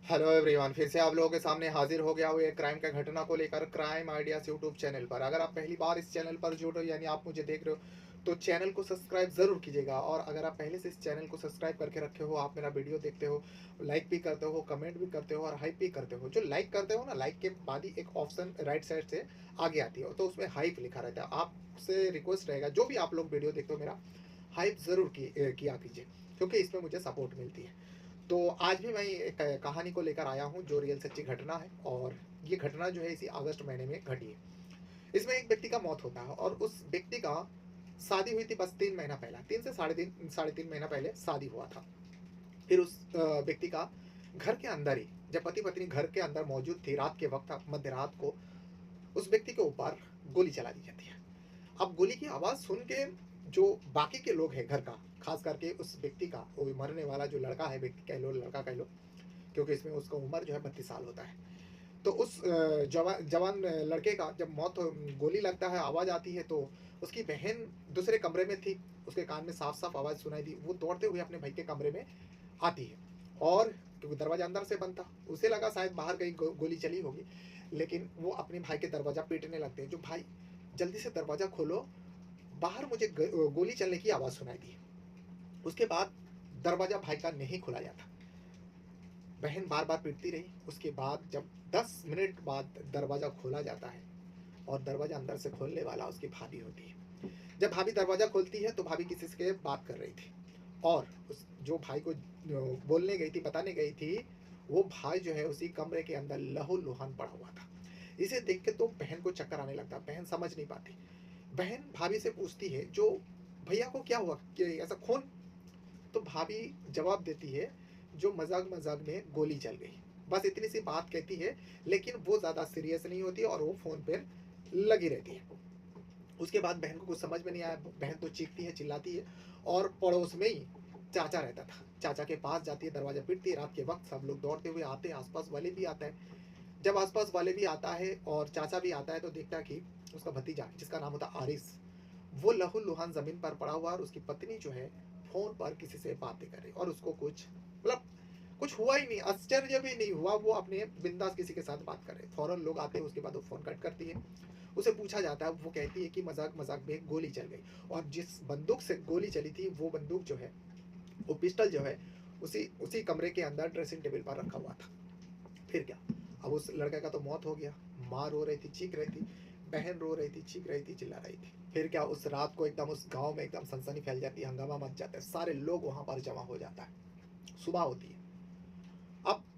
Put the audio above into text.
Hello everyone, फिर से आप लोगों के सामने हाजिर हो गया हूँ एक क्राइम का घटना को लेकर क्राइम आइडियाज यूट्यूब चैनल पर। अगर आप पहली बार इस चैनल पर जुड़ रहे हो यानी आप मुझे देख रहे हो तो चैनल को सब्सक्राइब ज़रूर कीजिएगा। और अगर आप पहले से इस चैनल को सब्सक्राइब करके रखे हो, आप मेरा वीडियो देखते हो, लाइक भी करते हो, कमेंट भी करते हो और हाइप भी करते हो। जो लाइक करते हो ना, लाइक के बाद ही एक ऑप्शन राइट साइड से आगे आती है तो उसमें हाइप लिखा रहता है। आपसे रिक्वेस्ट रहेगा जो भी आप लोग वीडियो देखते हो मेरा हाइप ज़रूर किया कीजिए, क्योंकि इसमें मुझे सपोर्ट मिलती है। तो आज भी मैं एक कहानी को लेकर आया हूँ जो रियल सच्ची घटना है। और ये घटना जो है इसी अगस्त महीने में घटी है। इसमें एक व्यक्ति का मौत होता है और उस व्यक्ति का शादी हुई थी बस 3 महीना पहले, 3 से साढ़े तीन महीना पहले शादी हुआ था। फिर उस व्यक्ति का घर के अंदर ही, जब पति पत्नी घर के अंदर मौजूद थी, रात के वक्त मध्य रात को उस व्यक्ति के ऊपर गोली चला दी जाती है। अब गोली की आवाज़ सुन के जो बाकी के लोग हैं घर का, खास करके उस व्यक्ति का, वो मरने वाला जो लड़का है, व्यक्ति कह लो, लड़का कह लो, क्योंकि इसमें उसका उम्र जो है 32 साल होता है। तो उस जवान जवान लड़के का जब गोली लगता है, आवाज़ आती है, तो उसकी बहन दूसरे कमरे में थी। उसके कान में साफ साफ आवाज़ सुनाई दी। वो दौड़ते हुए अपने भाई के कमरे में आती है। और क्योंकि दरवाज़ा अंदर से बंद था, उसे लगा शायद बाहर कहीं गोली चली होगी। लेकिन वो अपने भाई के दरवाज़ा पीटने लगते हैं, जो भाई जल्दी से दरवाज़ा खोलो, बाहर मुझे गोली चलने की आवाज़ सुनाई दी। उसके बाद दरवाज़ा भाई का नहीं खुला जाता। बहन बार बार पीटती रही। उसके बाद जब 10 मिनट बाद दरवाज़ा खोला जाता है, और दरवाज़ा अंदर से खोलने वाला उसकी भाभी होती है। जब भाभी दरवाज़ा खोलती है तो भाभी किसी से बात कर रही थी, और उस जो भाई को बोलने गई थी, बताने गई थी, वो भाई जो है उसी कमरे के अंदर लहू-लुहान पड़ा हुआ था। इसे देख के तो बहन को चक्कर आने लगता। बहन समझ नहीं पाती। बहन भाभी से पूछती है, जो भैया को क्या हुआ, कि ऐसा खून? तो भाभी जवाब देती है, जो मजाक मजाक में गोली चल गई, बस इतनी सी बात कहती है। लेकिन वो ज़्यादा सीरियस नहीं होती और वो फ़ोन पर लगी रहती है। उसके बाद बहन को कुछ समझ में नहीं आया। बहन तो चीखती है, चिल्लाती है। और पड़ोस में ही चाचा रहता था, चाचा के पास जाती है, दरवाज़ा पीटती है। रात के वक्त सब लोग दौड़ते हुए आते हैं, आसपास वाले भी आता है। जब आसपास वाले भी आता है और चाचा भी आता है तो देखता है कि उसका भतीजा, जिसका नाम होता आरिस, वो लहू-लुहान ज़मीन पर पड़ा हुआ, और उसकी पत्नी जो है फ़ोन पर किसी से बातें कर रही, और उसको कुछ मतलब कुछ हुआ ही नहीं, आश्चर्य भी नहीं हुआ। वो अपने बिंदास किसी के साथ बात कर रहे। फ़ौरन लोग आते हैं, उसके बाद वो फ़ोन कट करती है। उसे पूछा जाता है, वो कहती है कि मज़ाक-मज़ाक में गोली चल गई, और जिस बंदूक से गोली चली थी वो बंदूक जो है, वो पिस्टल जो है, उसी उसी कमरे के अंदर ड्रेसिंग टेबल पर रखा हुआ था। फिर क्या? अब उस लड़के का तो मौत हो गया। माँ रो रही थी, चीख रही थी, बहन रो रही थी, चीख रही थी, चिल्ला रही थी। फिर क्या, उस रात को एकदम उस गाँव में एकदम सनसनी फैल जाती है, हंगामा मच जाता है, सारे लोग वहाँ पर जमा हो जाता है। सुबह होती है। अब